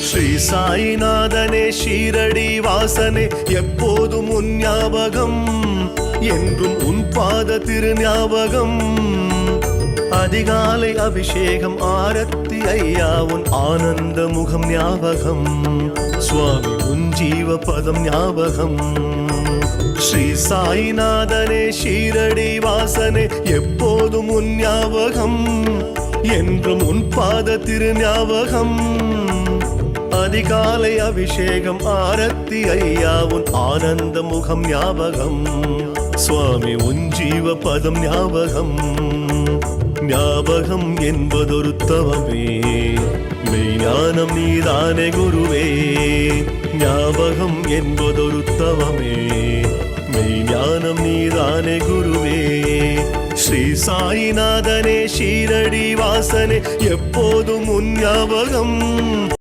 ஸ்ரீ சாயிநாதனே ஷீரடி வாசனே எப்போதும் உன் ஞாபகம், என்றும் உன் பாத திரு ஞாபகம். அதிகாலை அபிஷேகம் ஆரத்தி ஐயா உன் ஆனந்த முகம் ஞாபகம், சுவாமி உன் ஜீவ பதம் ஞாபகம். ஸ்ரீ சாயிநாதனே ஷீரடி வாசனே எப்போதும் உன் ஞாபகம், என்றும் உன் பாத திரு ஞாபகம். அதிகாலை அபிஷேகம் ஆரத்தி ஐயா உன் ஆனந்த முகம் ஞாபகம், சுவாமி உன் ஜீவ பதம் ஞாபகம். ஞாபகம் என்பதொரு தவமே, மெய்ஞானம் நீதானே குருவே. ஞாபகம் என்பதொரு தவமே, மெய்ஞானம் நீதானே குருவே. ஸ்ரீ சாயிநாதனே ஷீரடி வாசனே எப்போதும் உன் ஞாபகம்.